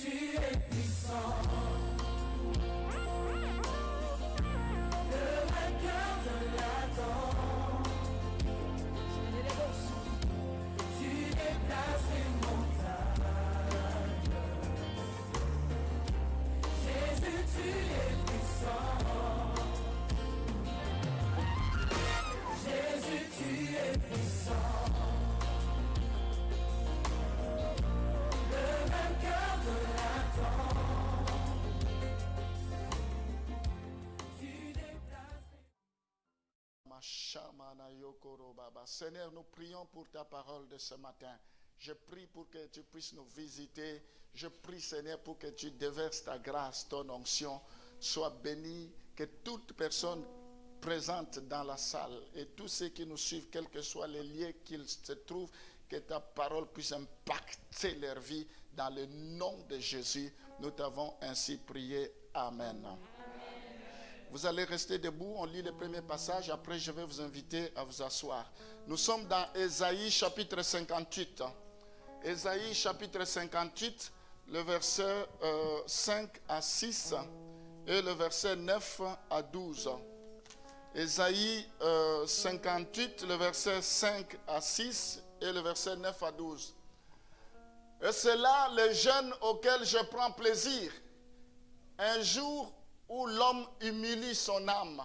tu es puissant. Le vainqueur de l'Adam. Tu déplaces les montagnes. Jésus, tu es puissant. Jésus, tu es puissant. Le vainqueur de l'Adam. Tu déplaces les... Seigneur, nous prions pour ta parole de ce matin. Je prie pour que tu puisses nous visiter. Je prie, Seigneur, pour que tu déverses ta grâce, ton onction. Sois béni, que toute personne présente dans la salle et tous ceux qui nous suivent, quels que soient les lieux qu'ils se trouvent, que ta parole puisse impacter leur vie. Dans le nom de Jésus, nous t'avons ainsi prié. Amen. Vous allez rester debout, on lit le premier passage, après je vais vous inviter à vous asseoir. Nous sommes dans Ésaïe chapitre 58. Ésaïe chapitre 58, le verset 5 à 6 et le verset 9 à 12. Ésaïe 58, le verset 5 à 6 et le verset 9 à 12. Et c'est là le jeûne auquel je prends plaisir. Un jour où l'homme humilie son âme,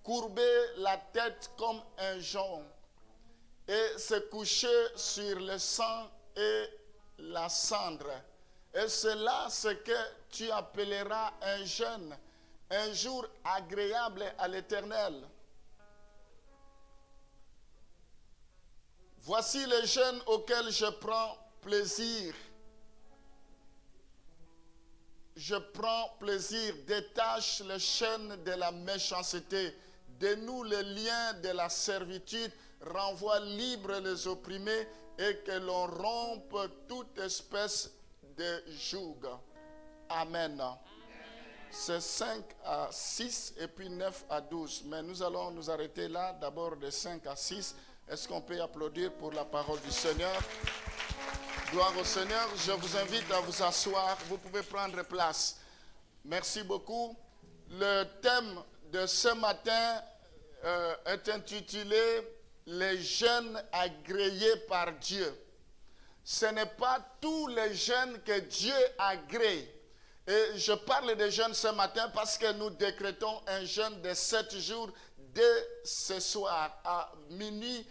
courber la tête comme un jonc, et se coucher sur le sang et la cendre. Et c'est là ce que tu appelleras un jeûne, un jour agréable à l'Éternel. Voici le jeûne auquel je prends plaisir. Je prends plaisir, détache les chaînes de la méchanceté, dénoue les liens de la servitude, renvoie libres les opprimés et que l'on rompe toute espèce de joug. Amen. C'est 5 à 6 et puis 9 à 12. Mais nous allons nous arrêter là, d'abord de 5 à 6. Est-ce qu'on peut applaudir pour la parole du Seigneur? Gloire au Seigneur. Je vous invite à vous asseoir. Vous pouvez prendre place. Merci beaucoup. Le thème de ce matin est intitulé « Les jeûnes agréés par Dieu ». Ce n'est pas tous les jeûnes que Dieu agrée. Et je parle de jeûne ce matin parce que nous décrétons un jeûne de 7 jours dès ce soir à minuit.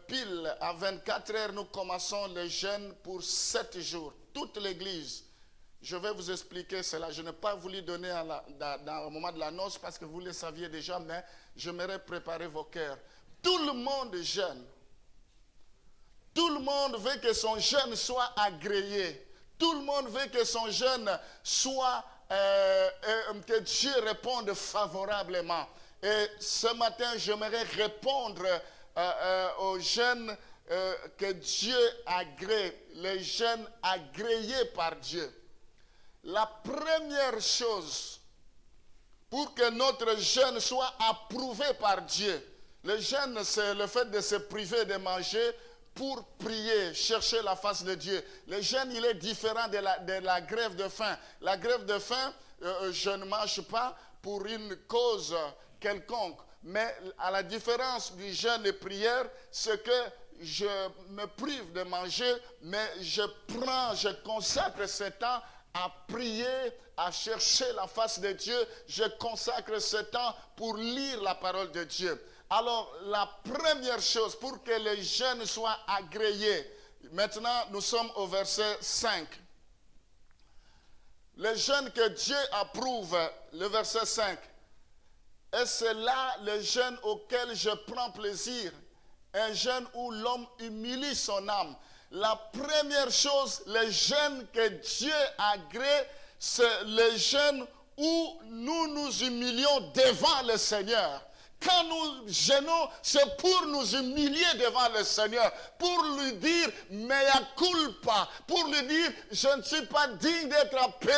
Pile à 24 heures, nous commençons le jeûne pour 7 jours. Toute l'église. Je vais vous expliquer cela. Je n'ai pas voulu donner au moment de la noce parce que vous le saviez déjà, mais j'aimerais préparer vos cœurs. Tout le monde jeûne. Tout le monde veut que son jeûne soit agréé. Tout le monde veut que son jeûne soit, que Dieu réponde favorablement. Et ce matin, j'aimerais répondre aux jeûnes que Dieu agrée, les jeûnes agréés par Dieu. La première chose pour que notre jeûne soit approuvé par Dieu, le jeûne, c'est le fait de se priver de manger pour prier, chercher la face de Dieu. Le jeûne, il est différent de la grève de faim. La grève de faim, je ne mange pas pour une cause quelconque. Mais à la différence du jeûne et prière, c'est que je me prive de manger, mais je consacre ce temps à prier, à chercher la face de Dieu. Je consacre ce temps pour lire la parole de Dieu. Alors, la première chose pour que le jeûne soit agréé, maintenant nous sommes au verset 5. Le jeûne que Dieu approuve, le verset 5. Et c'est là le jeûne auquel je prends plaisir. Un jeûne où l'homme humilie son âme. La première chose, le jeûne que Dieu agrée, c'est le jeûne où nous nous humilions devant le Seigneur. Quand nous gênons, c'est pour nous humilier devant le Seigneur, pour lui dire mea culpa, pour lui dire je ne suis pas digne d'être appelé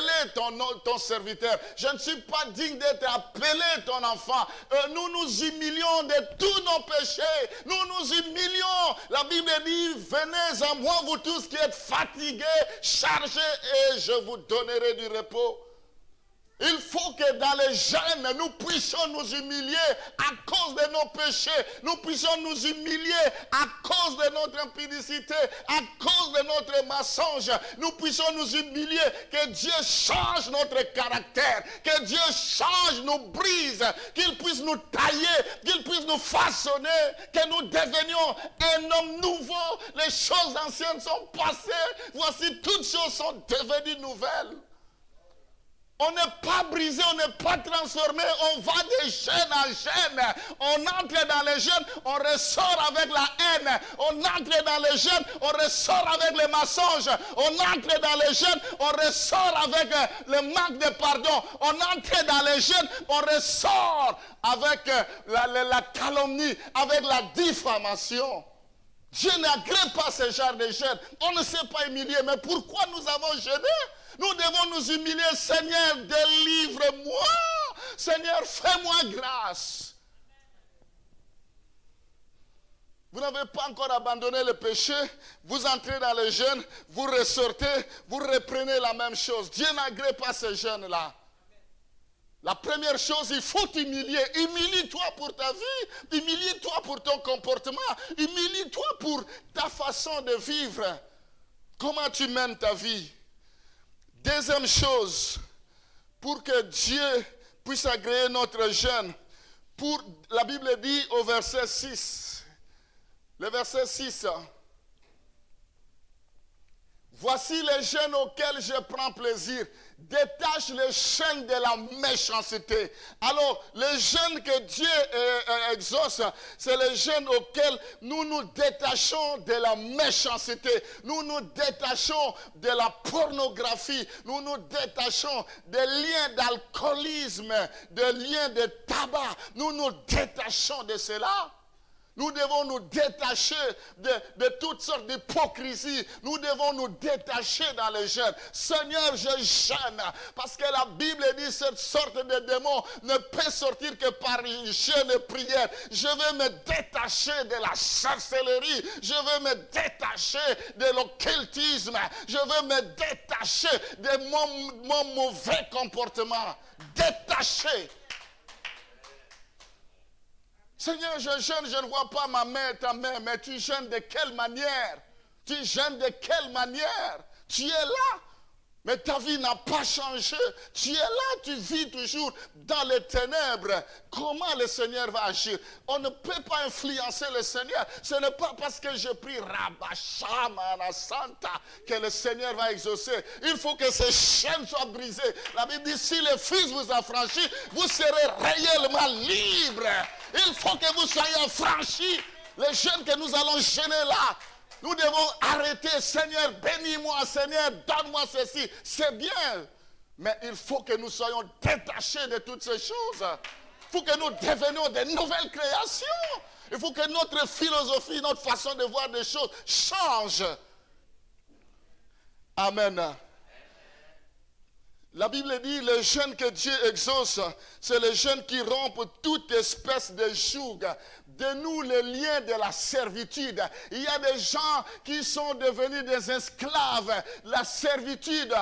ton serviteur, je ne suis pas digne d'être appelé ton enfant. Nous nous humilions de tous nos péchés, nous nous humilions. La Bible dit venez à moi vous tous qui êtes fatigués, chargés et je vous donnerai du repos. Il faut que dans les jeûnes, nous puissions nous humilier à cause de nos péchés. Nous puissions nous humilier à cause de notre impudicité, à cause de notre mensonge. Nous puissions nous humilier, que Dieu change notre caractère, que Dieu change nos brises, qu'il puisse nous tailler, qu'il puisse nous façonner, que nous devenions un homme nouveau. Les choses anciennes sont passées. Voici, toutes choses sont devenues nouvelles. On n'est pas brisé, on n'est pas transformé, on va de gêne en gêne. On entre dans les gênes, on ressort avec la haine. On entre dans les gênes, on ressort avec les mensonges. On entre dans les gênes, on ressort avec le manque de pardon. On entre dans les gênes, on ressort avec la calomnie, avec la diffamation. Dieu n'agrée pas ce genre de gêne. On ne s'est pas humilié, mais pourquoi nous avons gêné? Nous devons nous humilier. Seigneur, délivre-moi. Seigneur, fais-moi grâce. Vous n'avez pas encore abandonné le péché. Vous entrez dans le jeûne, vous ressortez, vous reprenez la même chose. Dieu n'agrée pas ce jeûne-là. La première chose, il faut t'humilier. Humilie-toi pour ta vie. Humilie-toi pour ton comportement. Humilie-toi pour ta façon de vivre. Comment tu mènes ta vie. Deuxième chose, pour que Dieu puisse agréer notre jeûne, la Bible dit au verset 6, le verset 6, voici les jeûnes auxquels je prends plaisir. Détache les chaînes de la méchanceté. Alors, le jeûne que Dieu exauce, c'est le jeûne auquel nous nous détachons de la méchanceté. Nous nous détachons de la pornographie. Nous nous détachons des liens d'alcoolisme, des liens de tabac. Nous nous détachons de cela. Nous devons nous détacher de toutes sortes d'hypocrisie. Nous devons nous détacher dans le jeûne. Seigneur, je jeûne. Parce que la Bible dit cette sorte de démon ne peut sortir que par jeûne et prière. Je veux me détacher de la sorcellerie. Je veux me détacher de l'occultisme. Je veux me détacher de mon mauvais comportement. Détacher. Seigneur, je jeûne, je ne vois pas ma main, ta main, mais tu jeûnes de quelle manière? Tu jeûnes de quelle manière? Tu es là, mais ta vie n'a pas changé. Tu es là, tu vis toujours dans les ténèbres. Comment le Seigneur va agir? On ne peut pas influencer le Seigneur. Ce n'est pas parce que je prie Rabashamana Santa que le Seigneur va exaucer. Il faut que ces chaînes soient brisées. La Bible dit, si le Fils vous a franchi, vous serez réellement libre. Il faut que vous soyez affranchis. Les jeunes que nous allons jeûner là, nous devons arrêter. Seigneur, bénis-moi. Seigneur, donne-moi ceci. C'est bien. Mais il faut que nous soyons détachés de toutes ces choses. Il faut que nous devenions de nouvelles créations. Il faut que notre philosophie, notre façon de voir des choses change. Amen. La Bible dit, le jeûne que Dieu exauce, c'est le jeûne qui rompt toute espèce de joug. De nous les liens de la servitude. Il y a des gens qui sont devenus des esclaves. La servitude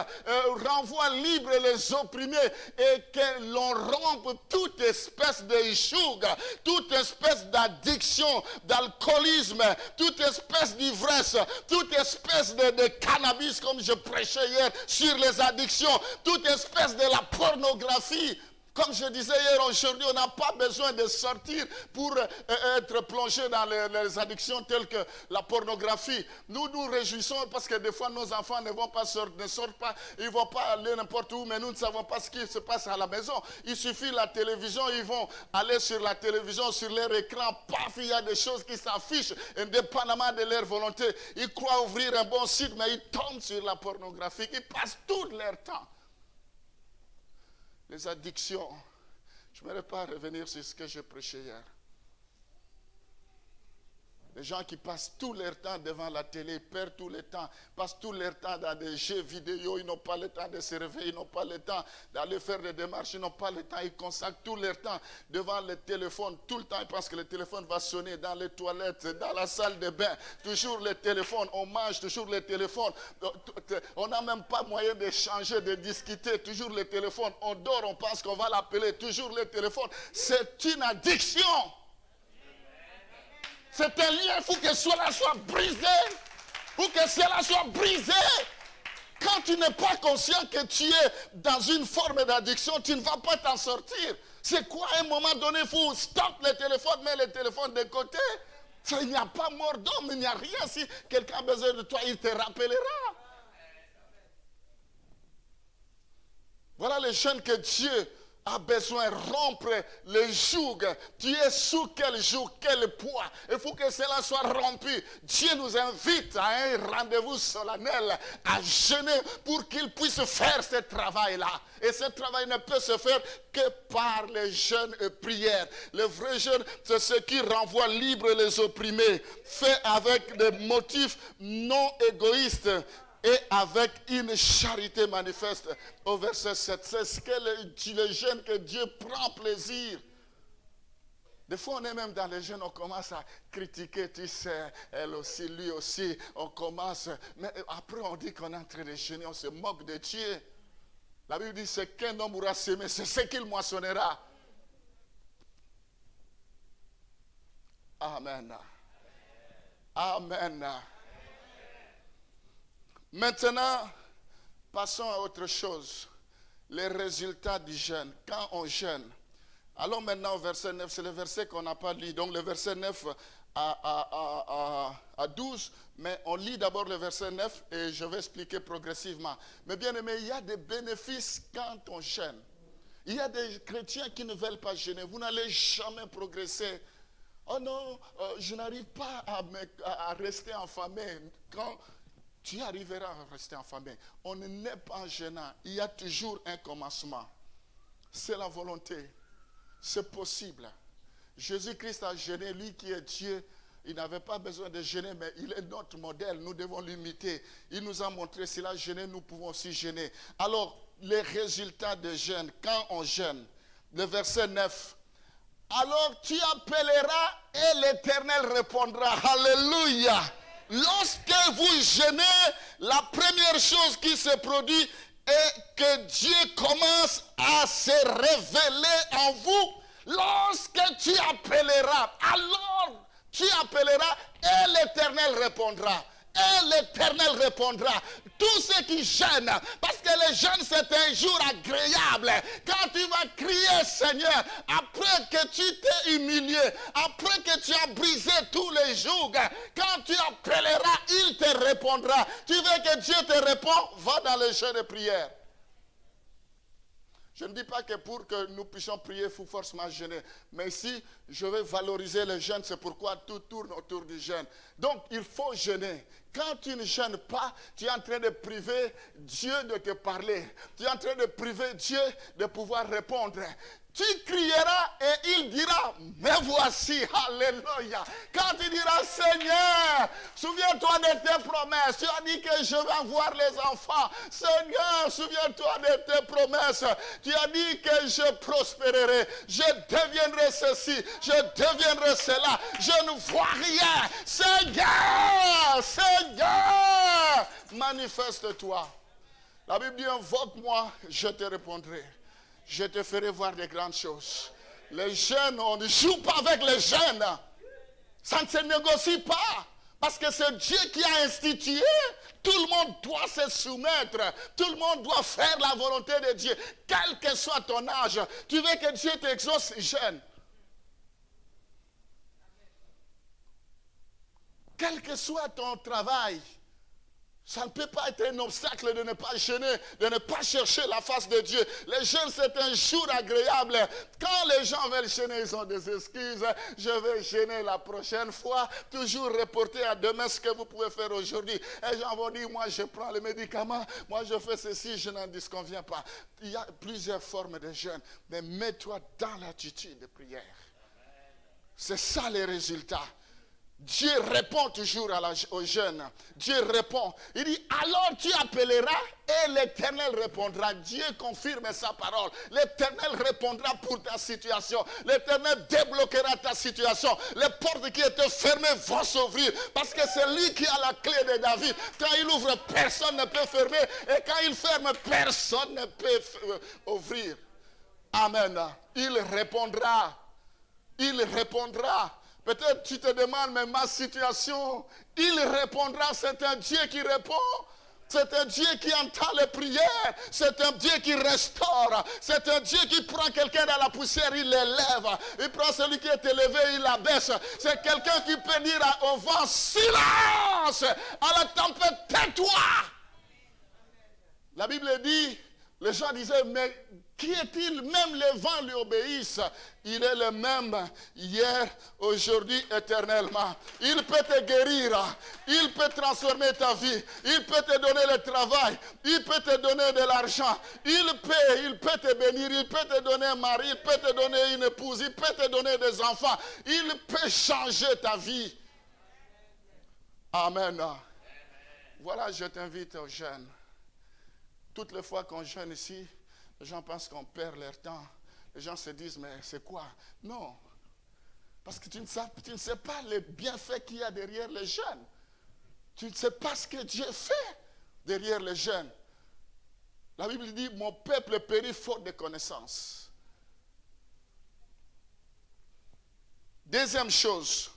renvoie libre les opprimés et que l'on rompe toute espèce de joug, toute espèce d'addiction, d'alcoolisme, toute espèce d'ivresse, toute espèce de cannabis, comme je prêchais hier sur les addictions, toute espèce de la pornographie. Comme je disais hier, aujourd'hui, on n'a pas besoin de sortir pour être plongé dans les addictions telles que la pornographie. Nous nous réjouissons parce que des fois, nos enfants ne sortent pas, ils ne vont pas aller n'importe où, mais nous ne savons pas ce qui se passe à la maison. Il suffit la télévision, ils vont aller sur la télévision, sur leur écran, paf, il y a des choses qui s'affichent, indépendamment de leur volonté. Ils croient ouvrir un bon site, mais ils tombent sur la pornographie, ils passent tout leur temps. Les addictions. Je n'aimerais pas revenir sur ce que j'ai prêché hier. Les gens qui passent tout leur temps devant la télé, perdent tout le temps, passent tout leur temps dans des jeux vidéo, ils n'ont pas le temps de se réveiller, ils n'ont pas le temps d'aller faire des démarches, ils n'ont pas le temps, ils consacrent tout leur temps devant le téléphone, tout le temps ils pensent que le téléphone va sonner dans les toilettes, dans la salle de bain, toujours le téléphone, on mange toujours le téléphone, on n'a même pas moyen d'échanger, de discuter, toujours le téléphone, on dort, on pense qu'on va l'appeler, toujours le téléphone, c'est une addiction. C'est un lien, il faut que cela soit brisé. Il faut que cela soit brisé. Quand tu n'es pas conscient que tu es dans une forme d'addiction, tu ne vas pas t'en sortir. C'est quoi, à un moment donné, il faut stopper le téléphone, mettre le téléphone de côté. Il n'y a pas mort d'homme, il n'y a rien. Si quelqu'un a besoin de toi, il te rappellera. Voilà les jeunes que Dieu a besoin de rompre le joug. Tu es sous quel joug, quel poids. Il faut que cela soit rompu. Dieu nous invite à un rendez-vous solennel, à jeûner pour qu'il puisse faire ce travail-là. Et ce travail ne peut se faire que par les jeûnes et prières. Le vrai jeûne, c'est ce qui renvoie libre les opprimés, fait avec des motifs non égoïstes et avec une charité manifeste. Au verset 7, c'est ce que le jeûne que Dieu prend plaisir. Des fois, on est même dans les jeûnes, on commence à critiquer, tu sais, elle aussi, lui aussi, on commence. Mais après, on dit qu'on est en train de jeûner, on se moque de Dieu. La Bible dit, c'est qu'un homme aura semé, c'est ce qu'il moissonnera. Amen. Amen. Maintenant, passons à autre chose. Les résultats du jeûne. Quand on jeûne. Allons maintenant au verset 9. C'est le verset qu'on n'a pas lu. Donc le verset 9 à 12. Mais on lit d'abord le verset 9 et je vais expliquer progressivement. Mais bien aimé, il y a des bénéfices quand on jeûne. Il y a des chrétiens qui ne veulent pas jeûner. Vous n'allez jamais progresser. Oh non, je n'arrive pas à rester affamé. Quand tu arriveras à rester affamé. On ne naît pas en jeûnant. Il y a toujours un commencement. C'est la volonté. C'est possible. Jésus-Christ a jeûné, lui qui est Dieu. Il n'avait pas besoin de jeûner, mais il est notre modèle. Nous devons l'imiter. Il nous a montré s'il a jeûné, nous pouvons aussi jeûner. Alors, les résultats de jeûne, quand on jeûne, le verset 9. Alors tu appelleras et l'Éternel répondra. Alléluia. Lorsque vous jeûnez, la première chose qui se produit est que Dieu commence à se révéler en vous. Lorsque tu appelleras, alors tu appelleras et l'Éternel répondra. Et l'Éternel répondra. Tous ceux qui jeûnent, parce que le jeûne c'est un jour agréable. Quand tu vas crier Seigneur, après que tu t'es humilié, après que tu as brisé tous les jougs, quand tu appelleras, il te répondra. Tu veux que Dieu te réponde, va dans le jeûne de prière. Je ne dis pas que pour que nous puissions prier, il faut forcément jeûner. Mais ici, je vais valoriser le jeûne. C'est pourquoi tout tourne autour du jeûne. Donc, il faut jeûner. Quand tu ne jeûnes pas, tu es en train de priver Dieu de te parler. Tu es en train de priver Dieu de pouvoir répondre. Tu crieras et il dira, me voici, alléluia. Quand tu diras, Seigneur, souviens-toi de tes promesses. Tu as dit que je vais avoir les enfants. Seigneur, souviens-toi de tes promesses. Tu as dit que je prospérerai. Je deviendrai ceci, je deviendrai cela. Je ne vois rien. Seigneur, Seigneur, manifeste-toi. La Bible dit, invoque-moi, je te répondrai. Je te ferai voir des grandes choses. Les jeunes, on ne joue pas avec les jeunes. Ça ne se négocie pas. Parce que c'est Dieu qui a institué. Tout le monde doit se soumettre. Tout le monde doit faire la volonté de Dieu. Quel que soit ton âge. Tu veux que Dieu t'exauce jeune. Quel que soit ton travail. Ça ne peut pas être un obstacle de ne pas jeûner, de ne pas chercher la face de Dieu. Les jeûnes, c'est un jour agréable. Quand les gens veulent jeûner, ils ont des excuses. Je vais jeûner la prochaine fois. Toujours reporter à demain ce que vous pouvez faire aujourd'hui. Et les gens vont dire, moi je prends les médicaments, moi je fais ceci, je n'en disconviens pas. Il y a plusieurs formes de jeûne. Mais mets-toi dans l'attitude de prière. C'est ça les résultats Dieu répond toujours aux jeunes. Dieu répond. Il dit, alors tu appelleras et l'Éternel répondra. Dieu confirme sa parole. L'Éternel répondra pour ta situation. L'Éternel débloquera ta situation. Les portes qui étaient fermées vont s'ouvrir. Parce que c'est lui qui a la clé de David. Quand il ouvre, personne ne peut fermer. Et quand il ferme, personne ne peut ouvrir. Amen. Il répondra. Il répondra. Peut-être tu te demandes, mais ma situation, il répondra. C'est un Dieu qui répond. C'est un Dieu qui entend les prières. C'est un Dieu qui restaure. C'est un Dieu qui prend quelqu'un dans la poussière, il l'élève. Il prend celui qui est élevé, il l'abaisse. C'est quelqu'un qui peut dire au vent, silence! À la tempête, tais-toi! La Bible dit, les gens disaient, mais qui est-il? Même les vents lui obéissent. Il est le même hier, aujourd'hui, éternellement. Il peut te guérir. Il peut transformer ta vie. Il peut te donner le travail. Il peut te donner de l'argent. Il peut te bénir. Il peut te donner un mari. Il peut te donner une épouse. Il peut te donner des enfants. Il peut changer ta vie. Amen. Voilà, je t'invite aux jeunes. Toutes les fois qu'on jeûne ici, les gens pensent qu'on perd leur temps. Les gens se disent, mais c'est quoi? Non. Parce que tu ne sais pas les bienfaits qu'il y a derrière les jeûnes. Tu ne sais pas ce que Dieu fait derrière les jeûnes. La Bible dit, mon peuple périt faute de connaissance. Deuxième chose,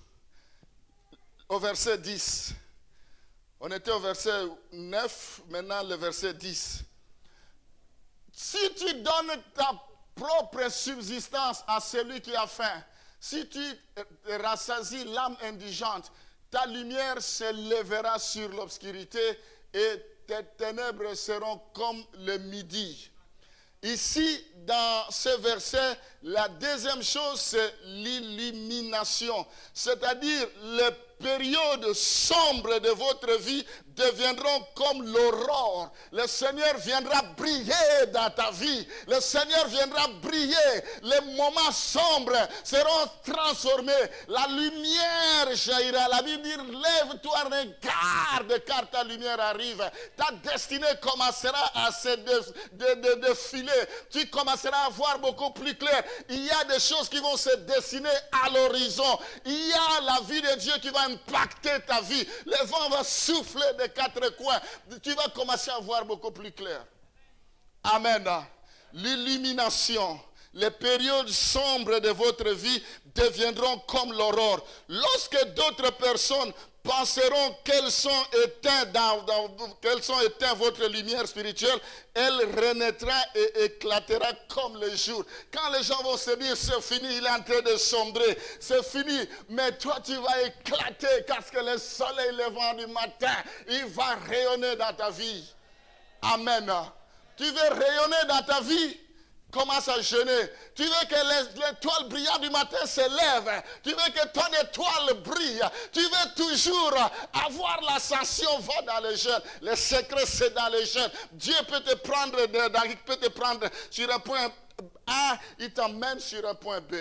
au verset 10. On était au verset 9, maintenant le verset 10. Si tu donnes ta propre subsistance à celui qui a faim, si tu rassasies l'âme indigente, ta lumière se lèvera sur l'obscurité et tes ténèbres seront comme le midi. Ici, dans ce verset, la deuxième chose, c'est l'illumination. C'est-à-dire, les périodes sombres de votre vie deviendront comme l'aurore. Le Seigneur viendra briller dans ta vie. Le Seigneur viendra briller. Les moments sombres seront transformés. La lumière jaillira. La Bible dit, lève-toi, regarde, car ta lumière arrive. Ta destinée commencera à se défiler. Tu commenceras à voir beaucoup plus clair. Il y a des choses qui vont se dessiner à l'horizon. Il y a la vie de Dieu qui va impacter ta vie. Le vent va souffler des quatre coins. Tu vas commencer à voir beaucoup plus clair. Amen. L'illumination, les périodes sombres de votre vie deviendront comme l'aurore. Lorsque d'autres personnes penseront qu'elles sont éteintes votre lumière spirituelle, elle renaîtra et éclatera comme le jour. Quand les gens vont se dire, c'est fini, il est en train de sombrer, c'est fini, mais toi tu vas éclater parce que le soleil levant du matin, il va rayonner dans ta vie. Amen. Tu veux rayonner dans ta vie? Commence à jeûner. Tu veux que l'étoile brillante du matin se lève. Tu veux que ton étoile brille. Tu veux toujours avoir l'ascension. Va dans le jeûne. Le secret, c'est dans le jeûne. Dieu peut te prendre sur un point A, il t'emmène sur un point B.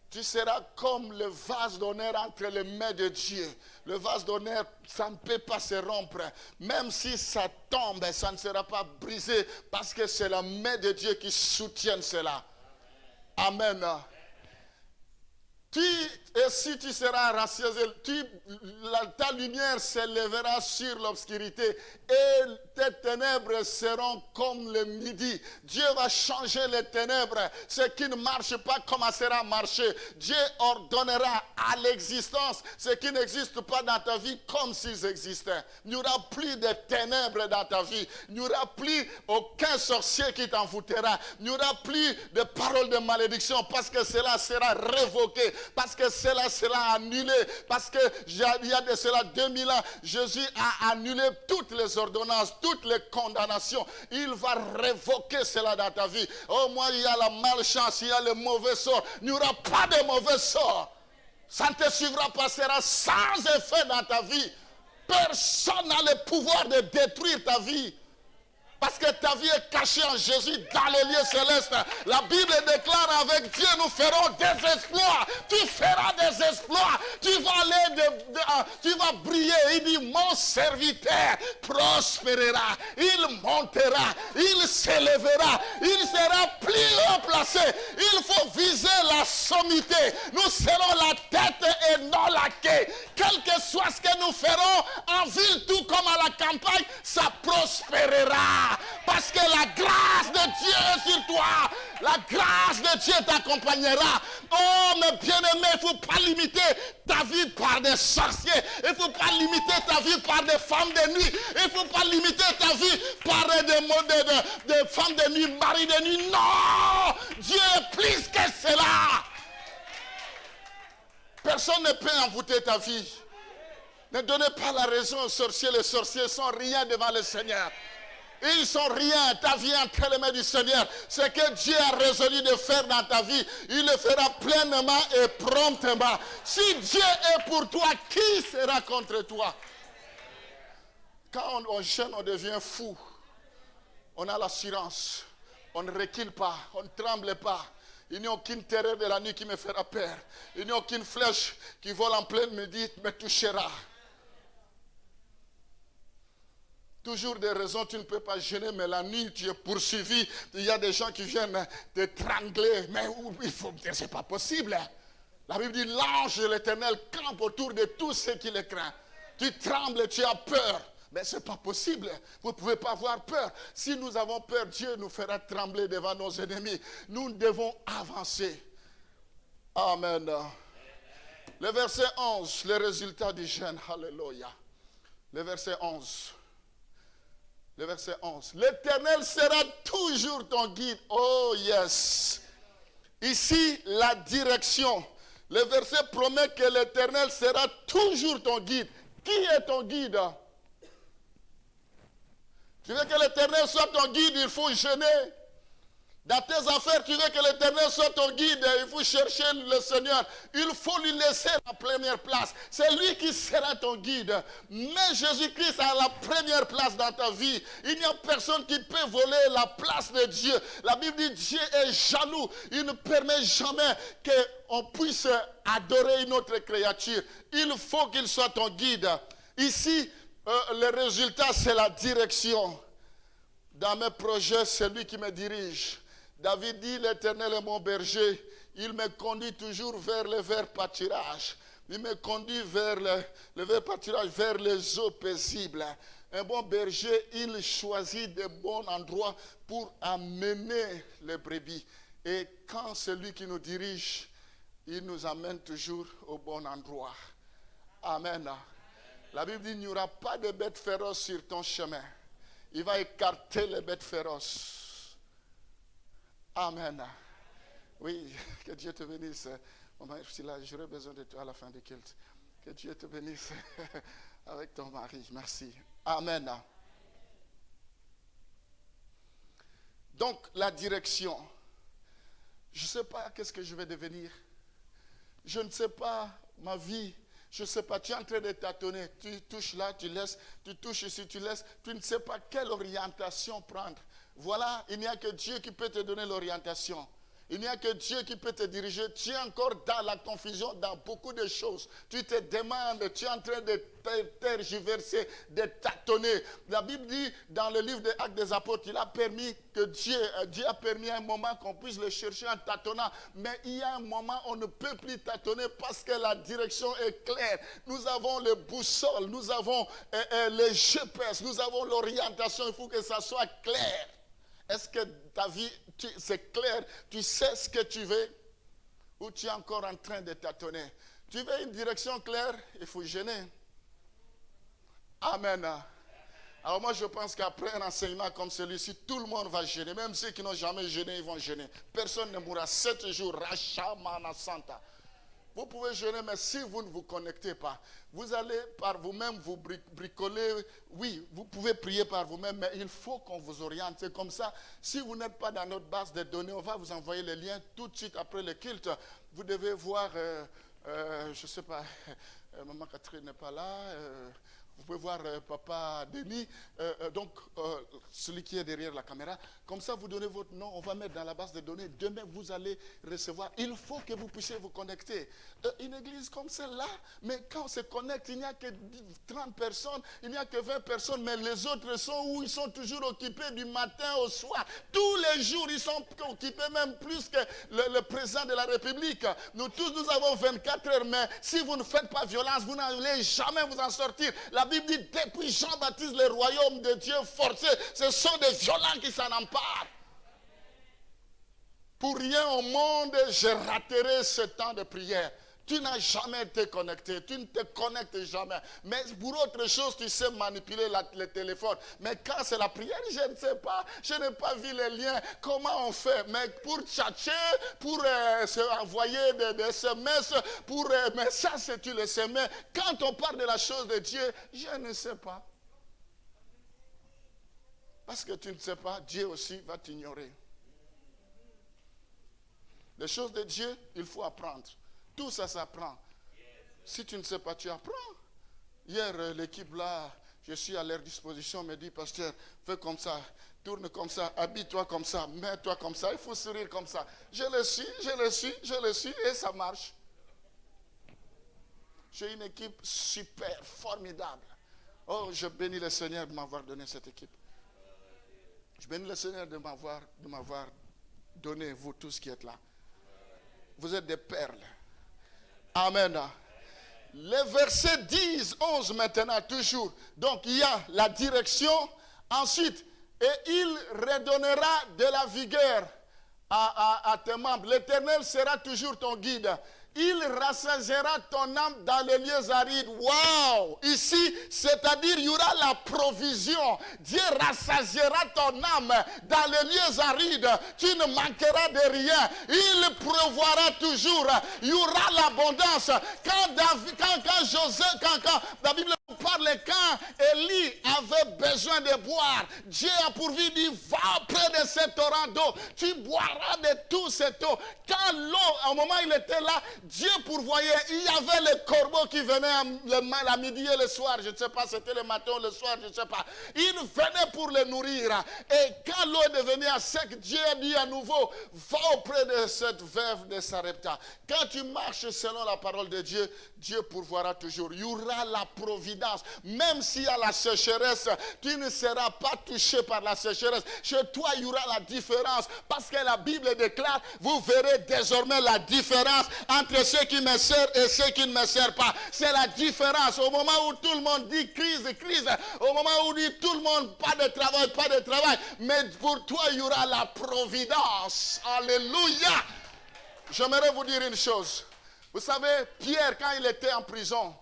Tu seras comme le vase d'honneur entre les mains de Dieu. Le vase d'honneur, ça ne peut pas se rompre. Même si ça tombe, ça ne sera pas brisé parce que c'est la main de Dieu qui soutient cela. Amen. Et si tu seras rassasié, ta lumière s'élèvera sur l'obscurité et tes ténèbres seront comme le midi. Dieu va changer les ténèbres. Ce qui ne marche pas commencera à marcher. Dieu ordonnera à l'existence ce qui n'existe pas dans ta vie comme s'ils existaient. Il n'y aura plus de ténèbres dans ta vie. Il n'y aura plus aucun sorcier qui t'envoûtera. Il n'y aura plus de paroles de malédiction parce que cela sera révoqué. Parce que cela sera annulé. Parce qu'il y a de cela 2000 ans, Jésus a annulé toutes les ordonnances, toutes les condamnations. Il va révoquer cela dans ta vie. Au moins, il y a la malchance, il y a le mauvais sort. Il n'y aura pas de mauvais sort. Ça ne te suivra pas, ça sera sans effet dans ta vie. Personne n'a le pouvoir de détruire ta vie. Parce que ta vie est cachée en Jésus dans les lieux célestes. La Bible déclare avec Dieu, nous ferons des exploits. Tu feras des exploits. Tu vas aller, tu vas briller. Il dit, mon serviteur prospérera. Il montera. Il s'élèvera. Il sera plus haut placé. Il faut viser la sommité. Nous serons la tête et non la queue. Quel que soit ce que nous ferons, en ville tout comme à la campagne, ça prospérera. Parce que la grâce de Dieu est sur toi. La grâce de Dieu t'accompagnera. Oh, mes bien-aimés, il ne faut pas limiter ta vie par des sorciers. Il ne faut pas limiter ta vie par des femmes de nuit. Il ne faut pas limiter ta vie par des femmes de nuit, maris de nuit. Non! Dieu est plus que cela. Personne ne peut envoûter ta vie. Ne donnez pas la raison aux sorciers. Les sorciers sont rien devant le Seigneur. Ils sont rien, ta vie entre les mains du Seigneur. Ce que Dieu a résolu de faire dans ta vie, il le fera pleinement et promptement. Si Dieu est pour toi, qui sera contre toi? Quand on jeûne, on devient fou. On a l'assurance. On ne recule pas, on ne tremble pas. Il n'y a aucune terreur de la nuit qui me fera peur. Il n'y a aucune flèche qui vole en pleine midi me touchera. Toujours des raisons, tu ne peux pas jeûner, mais la nuit, tu es poursuivi. Il y a des gens qui viennent te trangler. Mais c'est pas possible. La Bible dit, l'ange de l'Éternel campe autour de tous ceux qui le craignent. Tu trembles, tu as peur. Mais ce n'est pas possible. Vous ne pouvez pas avoir peur. Si nous avons peur, Dieu nous fera trembler devant nos ennemis. Nous devons avancer. Amen. Le verset 11, le résultat du jeûne. Alléluia. Le verset 11. Le verset 11. L'Éternel sera toujours ton guide. Oh yes. Ici, la direction. Le verset promet que l'Éternel sera toujours ton guide. Qui est ton guide? Tu veux que l'Éternel soit ton guide, il faut jeûner. Dans tes affaires, tu veux que l'Éternel soit ton guide, il faut chercher le Seigneur. Il faut lui laisser la première place. C'est lui qui sera ton guide. Mais Jésus-Christ a la première place dans ta vie. Il n'y a personne qui peut voler la place de Dieu. La Bible dit Dieu est jaloux. Il ne permet jamais qu'on puisse adorer une autre créature. Il faut qu'il soit ton guide. Ici, le résultat, c'est la direction. Dans mes projets, c'est lui qui me dirige. David dit, l'Éternel est mon berger. Il me conduit toujours vers le vert pâturage. Il me conduit vers le vert pâturage, vers les eaux paisibles. Un bon berger, il choisit de bons endroits pour amener les brebis. Et quand c'est lui qui nous dirige, il nous amène toujours au bon endroit. Amen. La Bible dit, il n'y aura pas de bêtes féroces sur ton chemin. Il va écarter les bêtes féroces. Amen. Oui, que Dieu te bénisse. Maman, je suis là, j'aurai besoin de toi à la fin du culte. Que Dieu te bénisse avec ton mari. Merci. Amen. Donc, la direction. Je ne sais pas qu'est-ce que je vais devenir. Je ne sais pas ma vie. Je ne sais pas, tu es en train de tâtonner. Tu touches là, tu laisses. Tu touches ici, tu laisses. Tu ne sais pas quelle orientation prendre. Voilà, il n'y a que Dieu qui peut te donner l'orientation. Il n'y a que Dieu qui peut te diriger. Tu es encore dans la confusion, dans beaucoup de choses. Tu te demandes, tu es en train de tergiverser, de tâtonner. La Bible dit dans le livre des Actes des Apôtres, il a permis que Dieu a permis un moment qu'on puisse le chercher en tâtonnant. Mais il y a un moment où on ne peut plus tâtonner parce que la direction est claire. Nous avons le boussole, nous avons les GPS, nous avons l'orientation. Il faut que ça soit clair. Est-ce que ta vie, c'est clair, tu sais ce que tu veux ou tu es encore en train de tâtonner? Tu veux une direction claire, il faut jeûner. Amen. Alors moi je pense qu'après un enseignement comme celui-ci, tout le monde va jeûner. Même ceux qui n'ont jamais jeûné, ils vont jeûner. Personne ne mourra 7 jours. Rachamana Santa. Vous pouvez jeûner, mais si vous ne vous connectez pas, vous allez par vous-même vous bricoler. Oui, vous pouvez prier par vous-même, mais il faut qu'on vous oriente. C'est comme ça, si vous n'êtes pas dans notre base de données, on va vous envoyer les liens tout de suite après le culte. Vous devez voir, je ne sais pas, Maman Catherine n'est pas là. Vous pouvez voir Papa Denis, celui qui est derrière la caméra. Comme ça, vous donnez votre nom, on va mettre dans la base de données. Demain, vous allez recevoir. Il faut que vous puissiez vous connecter. Une église comme celle-là, mais quand on se connecte, il n'y a que 30 personnes, il n'y a que 20 personnes, mais les autres sont où? Ils sont toujours occupés du matin au soir. Tous les jours, ils sont occupés même plus que le président de la République. Nous tous, nous avons 24 heures, mais si vous ne faites pas violence, vous n'allez jamais vous en sortir. La Bible dit, depuis Jean-Baptiste, le royaume de Dieu forcé, ce sont des violents qui s'en emparent. Pour rien au monde, je raterai ce temps de prière. Tu n'as jamais été connecté, tu ne te connectes jamais. Mais pour autre chose, tu sais manipuler le téléphone. Mais quand c'est la prière, je ne sais pas, je n'ai pas vu les liens. Comment on fait? Mais pour tchatcher, pour se envoyer des SMS, mais ça, tu le sais. Mais quand on parle de la chose de Dieu, je ne sais pas. Parce que tu ne sais pas, Dieu aussi va t'ignorer. Les choses de Dieu, il faut apprendre. Tout ça s'apprend. Si tu ne sais pas, tu apprends. Hier, l'équipe là, je suis à leur disposition, me dit, pasteur, fais comme ça, tourne comme ça, habille-toi comme ça, mets-toi comme ça, il faut sourire comme ça. Je le suis, et ça marche. J'ai une équipe super, formidable. Oh, je bénis le Seigneur de m'avoir donné cette équipe. Je bénis le Seigneur de m'avoir donné, vous tous qui êtes là. Vous êtes des perles. Amen. Les versets 10, 11 maintenant, toujours. Donc, il y a la direction. Ensuite, et il redonnera de la vigueur à tes membres. L'Éternel sera toujours ton guide. Il rassasiera ton âme dans les lieux arides. Waouh! Ici, c'est-à-dire, il y aura la provision. Dieu rassasiera ton âme dans les lieux arides. Tu ne manqueras de rien. Il prévoira toujours. Il y aura l'abondance. Quand la Bible parle, quand Élie avait besoin de boire, Dieu a pourvu, dit, va près de ce torrent d'eau. Tu boiras de tout cette eau. Quand l'eau, au moment où il était là, Dieu pourvoyait. Il y avait les corbeaux qui venaient à midi et le soir. Je ne sais pas, c'était le matin ou le soir, je ne sais pas. Ils venaient pour les nourrir. Et quand l'eau est devenue à sec, Dieu a dit à nouveau, va auprès de cette veuve de Sarepta. Quand tu marches selon la parole de Dieu, Dieu pourvoira toujours. Il y aura la providence. Même s'il y a la sécheresse, tu ne seras pas touché par la sécheresse. Chez toi, il y aura la différence. Parce que la Bible déclare, vous verrez désormais la différence entre ceux qui me servent et ceux qui ne me servent pas. C'est la différence. Au moment où tout le monde dit crise, crise. Au moment où dit tout le monde pas de travail, pas de travail. Mais pour toi, il y aura la providence. Alléluia. J'aimerais vous dire une chose. Vous savez, Pierre, quand il était en prison,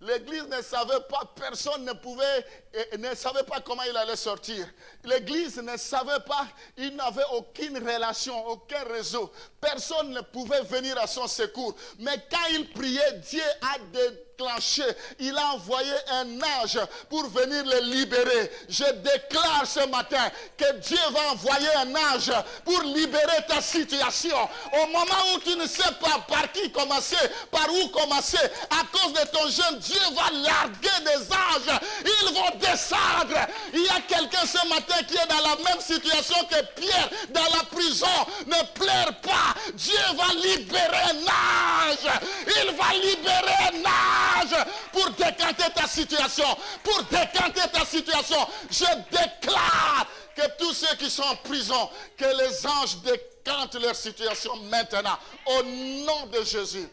l'église ne savait pas, personne ne savait pas comment il allait sortir. L'église ne savait pas, il n'avait aucune relation, aucun réseau. Personne ne pouvait venir à son secours. Mais quand il priait, Dieu a déclenché. Il a envoyé un ange pour venir le libérer. Je déclare ce matin que Dieu va envoyer un ange pour libérer ta situation. Au moment où tu ne sais pas par qui commencer, par où commencer, à cause de ton jeûne, Dieu va larguer des anges. Ils vont descendre. Il y a quelqu'un ce matin qui est dans la même situation que Pierre dans la prison. Ne pleure pas. Dieu va libérer un ange. Il va libérer un ange pour décanter ta situation. Pour décanter ta situation. Je déclare que tous ceux qui sont en prison, que les anges décantent leur situation maintenant. Au nom de Jésus.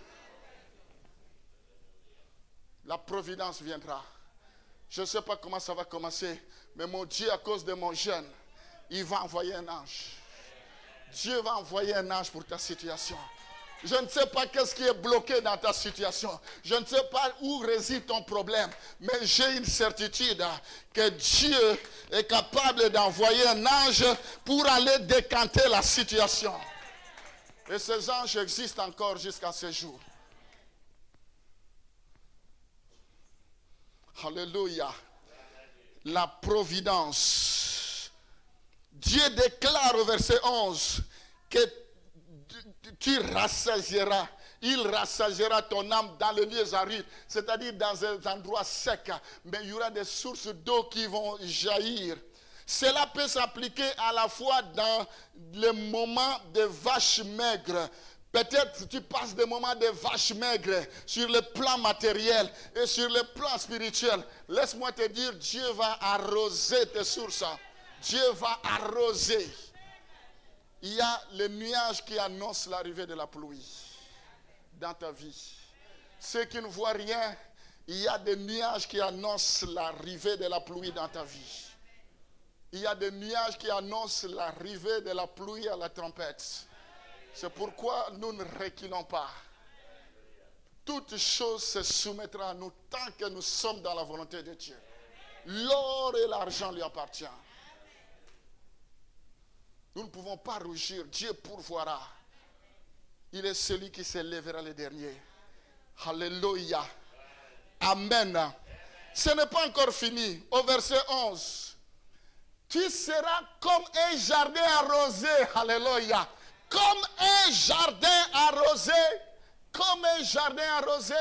La providence viendra. Je ne sais pas comment ça va commencer, mais mon Dieu, à cause de mon jeûne, il va envoyer un ange. Dieu va envoyer un ange pour ta situation. Je ne sais pas qu'est-ce qui est bloqué dans ta situation. Je ne sais pas où réside ton problème. Mais j'ai une certitude que Dieu est capable d'envoyer un ange pour aller décanter la situation. Et ces anges existent encore jusqu'à ce jour. Alléluia. La providence. Dieu déclare au verset 11 que tu rassasieras. Il rassasiera ton âme dans les lieux arides, c'est-à-dire dans un endroit sec. Mais il y aura des sources d'eau qui vont jaillir. Cela peut s'appliquer à la fois dans les moments de vaches maigres. Peut-être tu passes des moments de vaches maigres sur le plan matériel et sur le plan spirituel. Laisse-moi te dire, Dieu va arroser tes sources. Dieu va arroser. Il y a les nuages qui annoncent l'arrivée de la pluie dans ta vie. Ceux qui ne voient rien, il y a des nuages qui annoncent l'arrivée de la pluie dans ta vie. Il y a des nuages qui annoncent l'arrivée de la pluie à la tempête. C'est pourquoi nous ne reculons pas. Toute chose se soumettra à nous tant que nous sommes dans la volonté de Dieu. L'or et l'argent lui appartiennent. Nous ne pouvons pas rougir. Dieu pourvoira. Il est celui qui s'élèvera le dernier. Alléluia. Amen. Ce n'est pas encore fini. Au verset 11. Tu seras comme un jardin arrosé. Alléluia. Comme un jardin arrosé. Comme un jardin arrosé.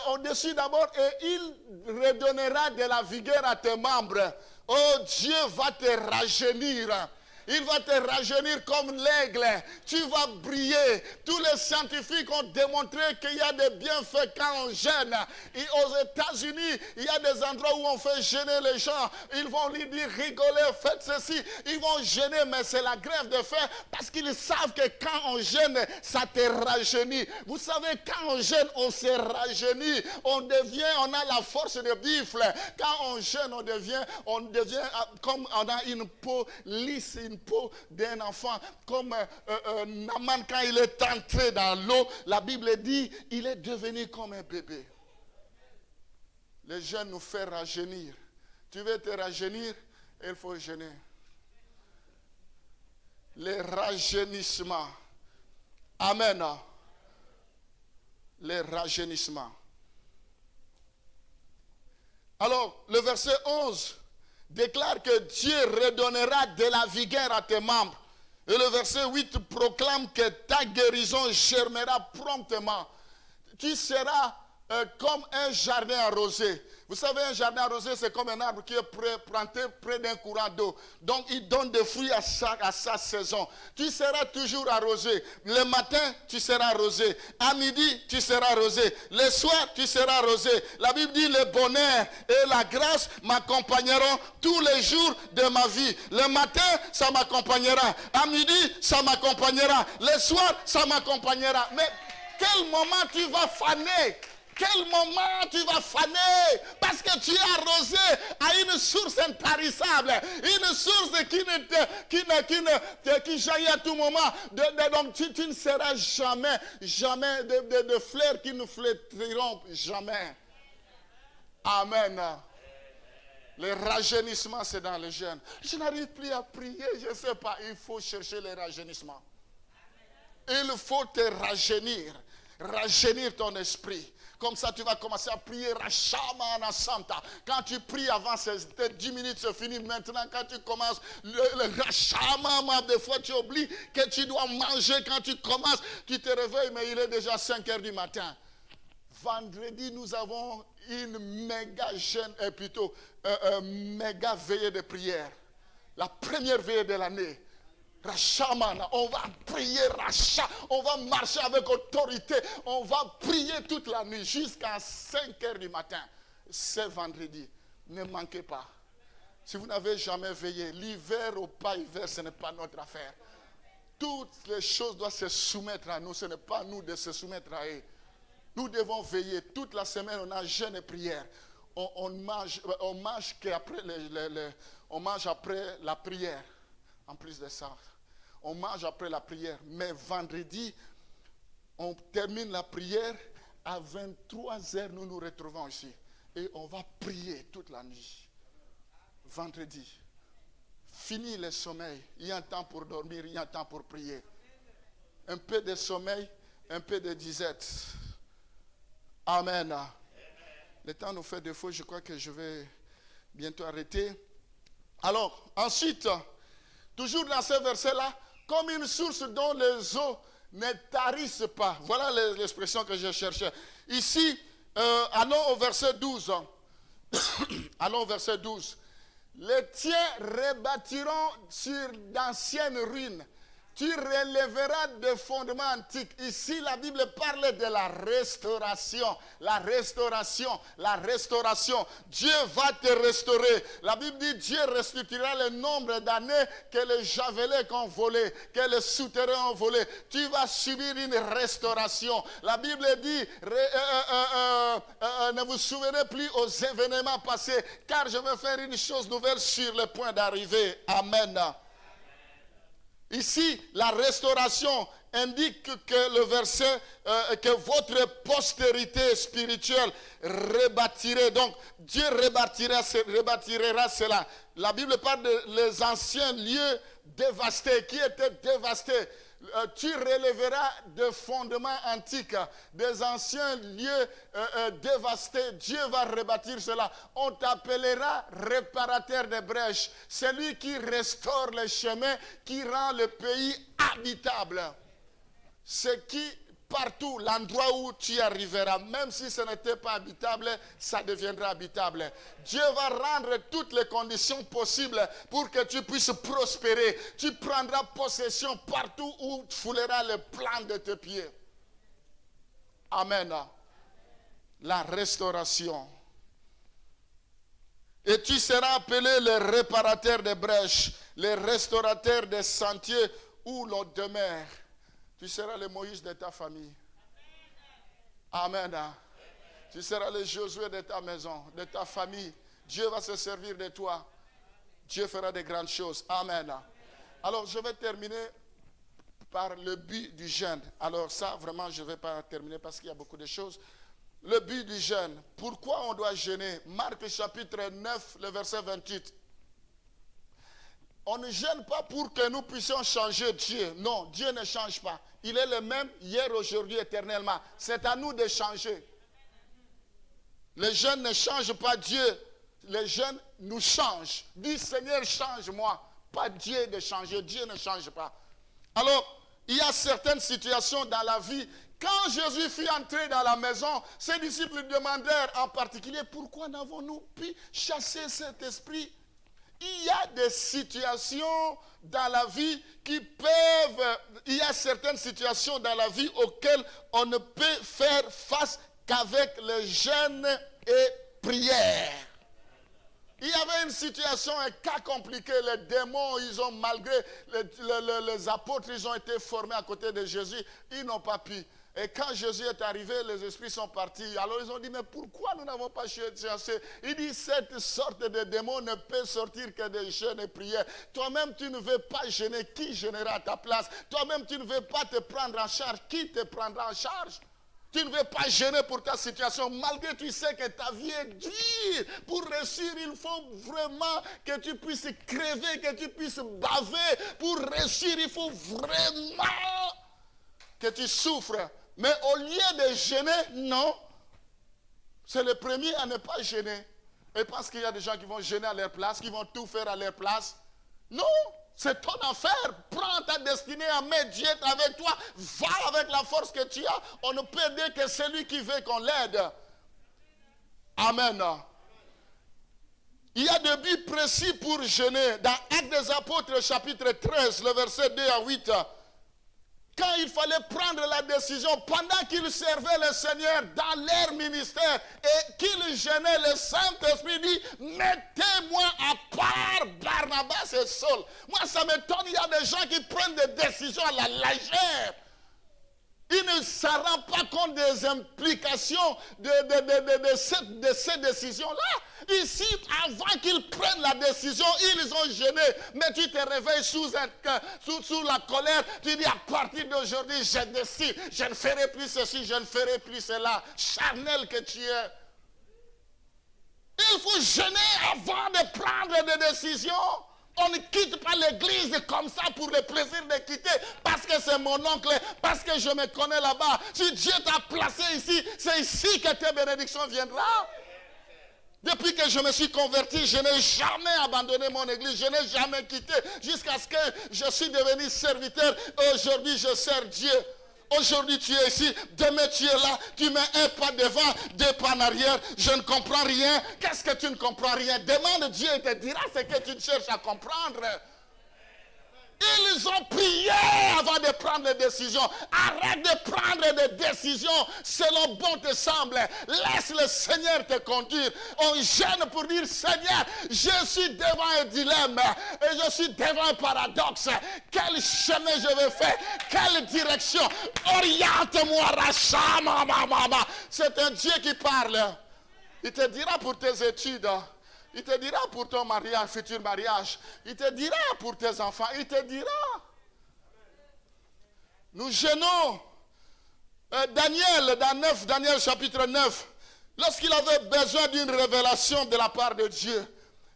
Au-dessus d'abord, et il redonnera de la vigueur à tes membres. Oh, Dieu va te rajeunir. Il va te rajeunir comme l'aigle. Tu vas briller. Tous les scientifiques ont démontré qu'il y a des bienfaits quand on jeûne. Et aux États-Unis, il y a des endroits où on fait jeûner les gens. Ils vont lui dire, rigolez, faites ceci. Ils vont jeûner, mais c'est la grève de faim parce qu'ils savent que quand on jeûne, ça te rajeunit. Vous savez, quand on jeûne, on se rajeunit. On a la force de buffle. Quand on jeûne, on devient comme on a une peau lisse, une peau d'un enfant, comme Naaman quand il est entré dans l'eau, la Bible dit, il est devenu comme un bébé. Les jeûnes nous font rajeunir. Tu veux te rajeunir, il faut jeûner. Les rajeunissements. Amen. Les rajeunissements. Alors, le verset 11 déclare que Dieu redonnera de la vigueur à tes membres. Et le verset 8 proclame que ta guérison germera promptement. Tu seras comme un jardin arrosé. Vous savez, un jardin arrosé, c'est comme un arbre qui est planté près d'un courant d'eau. Donc, il donne des fruits à sa saison. Tu seras toujours arrosé. Le matin, tu seras arrosé. À midi, tu seras arrosé. Le soir, tu seras arrosé. La Bible dit, le bonheur et la grâce m'accompagneront tous les jours de ma vie. Le matin, ça m'accompagnera. À midi, ça m'accompagnera. Le soir, ça m'accompagnera. Mais quel moment tu vas faner? Quel moment tu vas faner parce que tu es arrosé à une source intarissable, une source qui jaillit à tout moment. Donc tu ne seras jamais de fleurs qui ne flétriront jamais. Amen. Le rajeunissement, c'est dans le jeûne. Je n'arrive plus à prier, je ne sais pas. Il faut chercher le rajeunissement. Il faut te rajeunir ton esprit. Comme ça, tu vas commencer à prier Rachamana Santa. Quand tu pries avant, c'est 10 minutes, c'est fini. Maintenant, quand tu commences, le Rachamama, des fois, tu oublies que tu dois manger. Quand tu commences, tu te réveilles, mais il est déjà 5 heures du matin. Vendredi, nous avons une méga jeûne, méga veillée de prière. La première veillée de l'année. Rachamana, on va prier Racha, on va marcher avec autorité, on va prier toute la nuit jusqu'à 5 heures du matin. C'est vendredi, ne manquez pas. Si vous n'avez jamais veillé, l'hiver ou pas hiver, ce n'est pas notre affaire. Toutes les choses doivent se soumettre à nous, ce n'est pas nous de se soumettre à eux. Nous devons veiller. Toute la semaine, on a jeûne et prière. On mange après la prière. En plus de ça, on mange après la prière. Mais vendredi, on termine la prière. À 23h, nous nous retrouvons ici. Et on va prier toute la nuit. Vendredi. Fini le sommeil. Il y a un temps pour dormir, il y a un temps pour prier. Un peu de sommeil, un peu de disette. Amen. Le temps nous fait défaut, je crois que je vais bientôt arrêter. Alors, ensuite, toujours dans ce verset-là, comme une source dont les eaux ne tarissent pas. Voilà l'expression que je cherchais. Ici, allons au verset 12. Allons au verset 12. Les tiens rebâtiront sur d'anciennes ruines. Tu relèveras des fondements antiques. Ici, la Bible parle de la restauration. La restauration. La restauration. Dieu va te restaurer. La Bible dit Dieu restituera le nombre d'années que les javelets ont volé, que les souterrains ont volé. Tu vas subir une restauration. La Bible dit ne vous souvenez plus aux événements passés, car je vais faire une chose nouvelle sur le point d'arriver. Amen. Ici, la restauration indique que le verset, que votre postérité spirituelle rebâtirait. Donc, Dieu rebâtira cela. La Bible parle des anciens lieux dévastés, qui étaient dévastés. Tu relèveras des fondements antiques, des anciens lieux dévastés. Dieu va rebâtir cela. On t'appellera réparateur des brèches. Celui qui restaure les chemins, qui rend le pays habitable. C'est qui, partout, l'endroit où tu arriveras, même si ce n'était pas habitable, ça deviendra habitable. Dieu va rendre toutes les conditions possibles pour que tu puisses prospérer. Tu prendras possession partout où tu fouleras le plan de tes pieds. Amen. La restauration. Et tu seras appelé le réparateur des brèches, le restaurateur des sentiers où l'on demeure. Tu seras le Moïse de ta famille. Amen. Tu seras le Josué de ta maison, de ta famille. Dieu va se servir de toi. Dieu fera de grandes choses. Amen. Alors, je vais terminer par le but du jeûne. Alors ça, vraiment, je ne vais pas terminer parce qu'il y a beaucoup de choses. Le but du jeûne. Pourquoi on doit jeûner? Marc chapitre 9, le verset 28. On ne jeûne pas pour que nous puissions changer Dieu. Non, Dieu ne change pas. Il est le même hier, aujourd'hui, éternellement. C'est à nous de changer. Les jeûnes ne changent pas Dieu. Les jeûnes nous changent. Dis Seigneur, change-moi. Pas Dieu de changer. Dieu ne change pas. Alors, il y a certaines situations dans la vie. Quand Jésus fut entré dans la maison, ses disciples demandèrent en particulier pourquoi n'avons-nous pu chasser cet esprit? Il y a des situations dans la vie qui peuvent, il y a certaines situations dans la vie auxquelles on ne peut faire face qu'avec le jeûne et prière. Il y avait une situation, un cas compliqué. Les démons, ils ont, malgré les apôtres, ils ont été formés à côté de Jésus. Ils n'ont pas pu. Et quand Jésus est arrivé, les esprits sont partis. Alors ils ont dit, mais pourquoi nous n'avons pas chassé? Il dit, cette sorte de démon ne peut sortir que des jeûnes et prières. Toi-même, tu ne veux pas jeûner. Qui jeûnera à ta place? Toi-même, tu ne veux pas te prendre en charge. Qui te prendra en charge? Tu ne veux pas jeûner pour ta situation, malgré tu sais que ta vie est dure. Pour réussir, il faut vraiment que tu puisses crever, que tu puisses baver. Pour réussir, il faut vraiment que tu souffres. Mais au lieu de jeûner, non. C'est le premier à ne pas jeûner. Et parce qu'il y a des gens qui vont jeûner à leur place, qui vont tout faire à leur place. Non, c'est ton affaire. Prends ta destinée en main. Dieu est avec toi. Va avec la force que tu as. On ne peut aider que celui qui veut qu'on l'aide. Amen. Il y a des buts précis pour jeûner. Dans Actes des Apôtres, chapitre 13, le verset 2 à 8. Quand il fallait prendre la décision, pendant qu'ils servaient le Seigneur dans leur ministère et qu'ils jeûnaient, le Saint-Esprit dit, mettez-moi à part Barnabas et Saul. Moi, ça m'étonne, il y a des gens qui prennent des décisions à la légère. Ils ne se rendent pas compte des implications de ces décisions-là. Ici, avant qu'ils prennent la décision, ils ont jeûné. Mais tu te réveilles sous la colère. Tu dis, à partir d'aujourd'hui, je décide. Je ne ferai plus ceci, je ne ferai plus cela. Charnel que tu es. Il faut jeûner avant de prendre des décisions. On ne quitte pas l'église comme ça pour le plaisir de quitter parce que c'est mon oncle, parce que je me connais là-bas. Si Dieu t'a placé ici, c'est ici que tes bénédictions viendront. Depuis que je me suis converti, je n'ai jamais abandonné mon église, je n'ai jamais quitté jusqu'à ce que je suis devenu serviteur. Aujourd'hui, je sers Dieu. Aujourd'hui tu es ici, demain tu es là, tu mets un pas devant, deux pas en arrière. Je ne comprends rien. Qu'est-ce que tu ne comprends rien? Demande Dieu, il te dira ce que tu cherches à comprendre. Ils ont prié avant de prendre des décisions. Arrête de prendre des décisions selon bon te semble. Laisse le Seigneur te conduire. On gêne pour dire, Seigneur, je suis devant un dilemme et je suis devant un paradoxe. Quel chemin je vais faire? Quelle direction? Oriente-moi, Rachama, mama. C'est un Dieu qui parle. Il te dira pour tes études. Il te dira pour ton mariage, futur mariage. Il te dira pour tes enfants. Il te dira. Nous gênons. Daniel, dans Daniel chapitre 9, lorsqu'il avait besoin d'une révélation de la part de Dieu,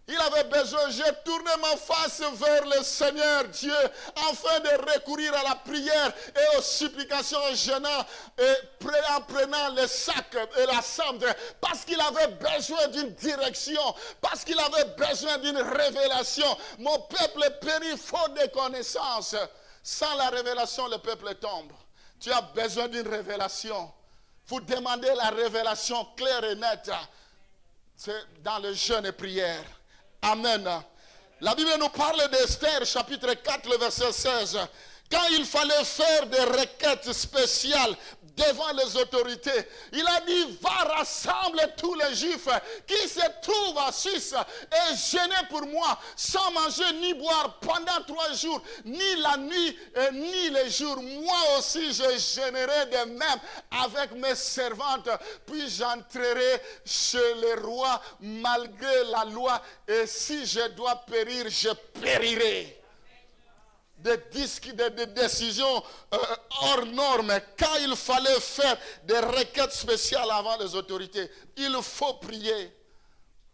il avait besoin, j'ai tourné ma face vers le Seigneur Dieu, afin de recourir à la prière et aux supplications en jeûnant et en prenant le sac et la cendre, parce qu'il avait besoin d'une direction, parce qu'il avait besoin d'une révélation. Mon peuple périt faute de connaissances. Sans la révélation, le peuple tombe. Tu as besoin d'une révélation. Vous demandez la révélation claire et nette. C'est dans le jeûne et prière. Amen. La Bible nous parle d'Esther, chapitre 4, le verset 16. Quand il fallait faire des requêtes spéciales devant les autorités, il a dit, va rassembler tous les Juifs qui se trouvent à Suisse et jeûner pour moi, sans manger ni boire pendant 3 jours, ni la nuit ni les jours. Moi aussi je jeûnerai de même avec mes servantes, puis j'entrerai chez les rois malgré la loi, et si je dois périr, je périrai. Des décisions hors normes. Quand il fallait faire des requêtes spéciales avant les autorités, il faut prier.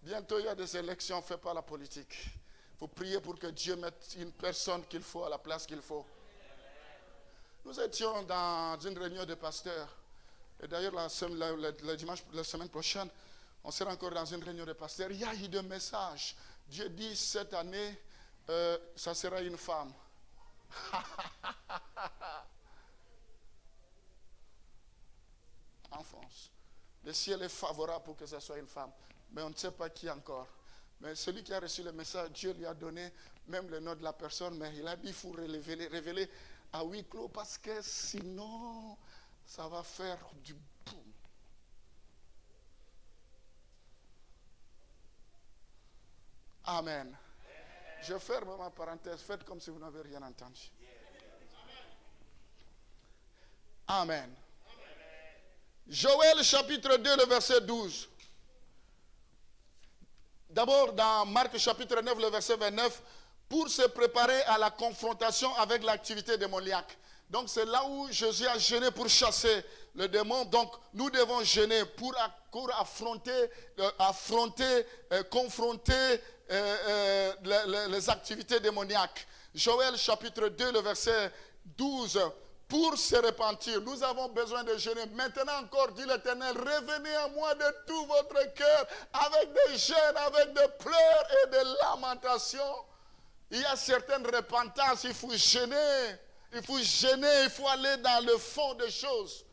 Bientôt il y a des élections faites par la politique. Il faut prier pour que Dieu mette une personne qu'il faut à la place qu'il faut. Nous étions dans une réunion de pasteurs. Et d'ailleurs le dimanche, la semaine prochaine, on sera encore dans une réunion de pasteurs. Il y a eu des messages. Dieu dit cette année, ça sera une femme. En France. Le ciel est favorable pour que ce soit une femme. Mais on ne sait pas qui encore. Mais celui qui a reçu le message, Dieu lui a donné même le nom de la personne. Mais il a dit qu'il faut révéler à huis clos, parce que sinon, ça va faire du boum. Amen. Je ferme ma parenthèse. Faites comme si vous n'avez rien entendu. Amen. Joël chapitre 2, le verset 12. D'abord dans Marc chapitre 9, le verset 29, pour se préparer à la confrontation avec l'activité démoniaque. Donc c'est là où Jésus a jeûné pour chasser le démon. Donc nous devons jeûner pour confronter les activités démoniaques. Joël chapitre 2, le verset 12. Pour se repentir, nous avons besoin de jeûner. Maintenant encore, dit l'Éternel, revenez à moi de tout votre cœur, avec des jeûnes, avec des pleurs et des lamentations. Il y a certaines repentances, il faut jeûner. Il faut jeûner, il faut aller dans le fond des choses.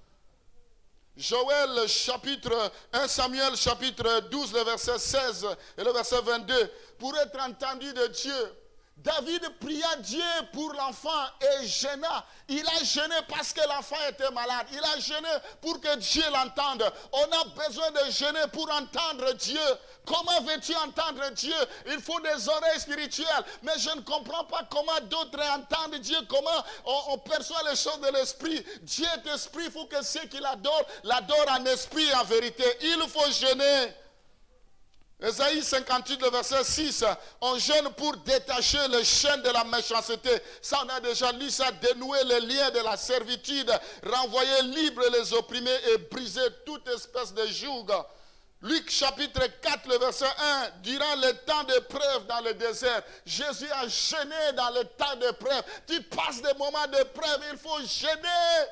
Joël chapitre 1 Samuel chapitre 12, le verset 16 et le verset 22. Pour être entendu de Dieu, David pria Dieu pour l'enfant et jeûna. Il a jeûné parce que l'enfant était malade. Il a jeûné pour que Dieu l'entende. On a besoin de jeûner pour entendre Dieu. Comment veux-tu entendre Dieu? Il faut des oreilles spirituelles. Mais je ne comprends pas comment d'autres entendent Dieu. Comment on perçoit les choses de l'esprit. Dieu est esprit. Il faut que ceux qui l'adorent en esprit et en vérité. Il faut jeûner. Ésaïe 58, le verset 6, on jeûne pour détacher les chaînes de la méchanceté. Ça, on a déjà lu ça, dénouer les liens de la servitude, renvoyer libres les opprimés et briser toute espèce de joug. Luc chapitre 4, le verset 1, durant le temps d'épreuve dans le désert, Jésus a jeûné dans le temps d'épreuve. Tu passes des moments d'épreuve, il faut jeûner.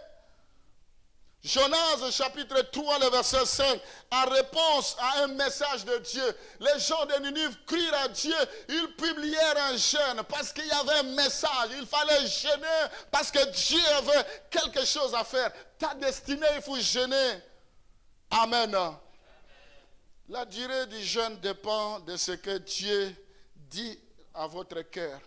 Jonas chapitre 3, le verset 5, en réponse à un message de Dieu, les gens de Ninive crient à Dieu, ils publièrent un jeûne parce qu'il y avait un message, il fallait jeûner parce que Dieu avait quelque chose à faire. Ta destinée, il faut jeûner. Amen. La durée du jeûne dépend de ce que Dieu dit à votre cœur.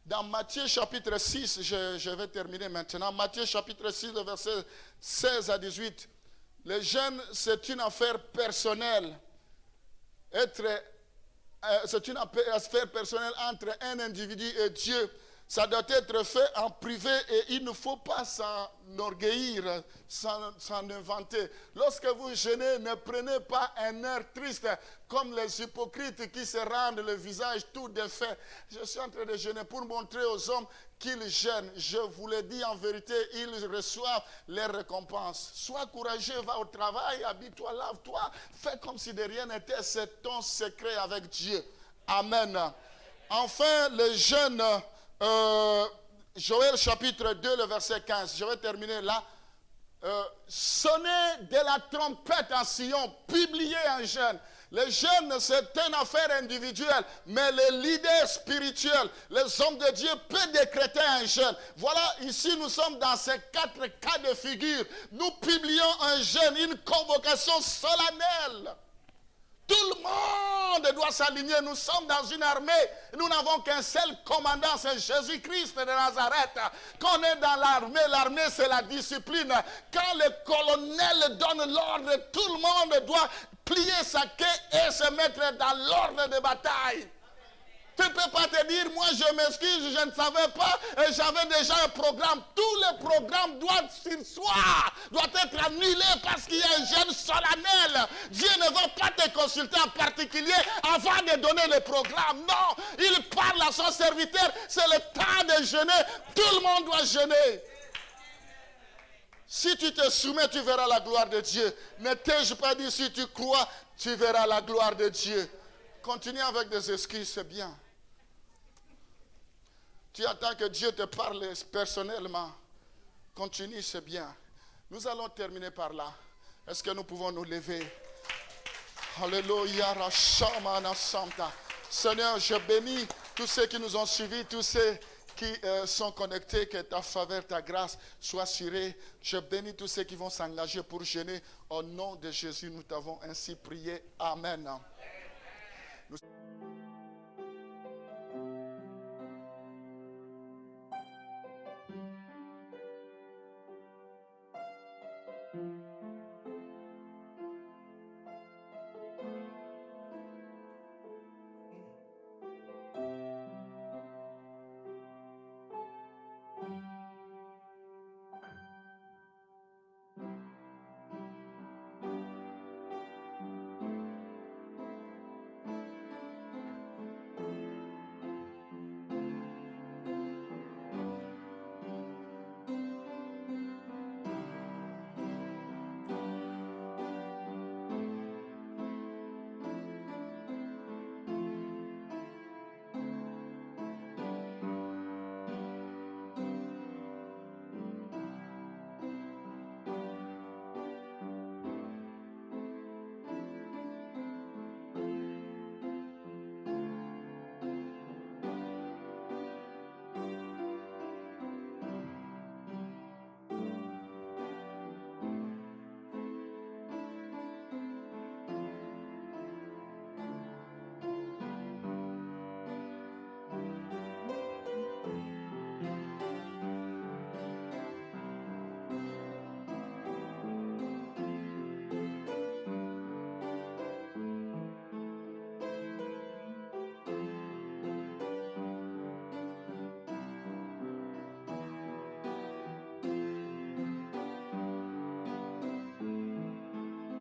Dans Matthieu chapitre 6, je vais terminer maintenant. Matthieu chapitre 6, le verset 16 à 18. Le jeûne, c'est une affaire personnelle. C'est une affaire personnelle entre un individu et Dieu. Ça doit être fait en privé et il ne faut pas s'enorgueillir, s'en inventer. Lorsque vous jeûnez, ne prenez pas un air triste comme les hypocrites qui se rendent le visage tout défait. Je suis en train de jeûner pour montrer aux hommes qu'ils jeûnent. Je vous le dis en vérité, ils reçoivent les récompenses. Sois courageux, va au travail, habille-toi, lave-toi. Fais comme si de rien n'était. C'est ton secret avec Dieu. Amen. Enfin, le jeûne... Joël chapitre 2, le verset 15. Je vais terminer là. Sonnez de la trompette en Sion, publiez un jeûne. Le jeûne, c'est une affaire individuelle, mais les leaders spirituels, les hommes de Dieu peuvent décréter un jeûne. Voilà, ici nous sommes dans ces 4 cas de figure. Nous publions un jeûne, une convocation solennelle. Tout le monde doit s'aligner. Nous sommes dans une armée. Nous n'avons qu'un seul commandant, c'est Jésus-Christ de Nazareth. Quand on est dans l'armée c'est la discipline. Quand le colonel donne l'ordre, tout le monde doit plier sa queue et se mettre dans l'ordre de bataille. Tu ne peux pas te dire, moi je m'excuse, je ne savais pas, et j'avais déjà un programme. Tous les programmes doivent être annulés parce qu'il y a un jeûne solennel. Dieu ne va pas te consulter en particulier avant de donner le programme. Non, il parle à son serviteur, c'est le temps de jeûner. Tout le monde doit jeûner. Si tu te soumets, tu verras la gloire de Dieu. Ne t'ai-je pas dit, si tu crois, tu verras la gloire de Dieu. Continue avec des excuses, c'est bien. Tu attends que Dieu te parle personnellement. Continue, c'est bien. Nous allons terminer par là. Est-ce que nous pouvons nous lever? Alléluia, Rashamana Santa. Seigneur, je bénis tous ceux qui nous ont suivis, tous ceux qui sont connectés, que ta faveur, ta grâce soit sur eux. Je bénis tous ceux qui vont s'engager pour jeûner. Au nom de Jésus, nous t'avons ainsi prié. Amen. Nous...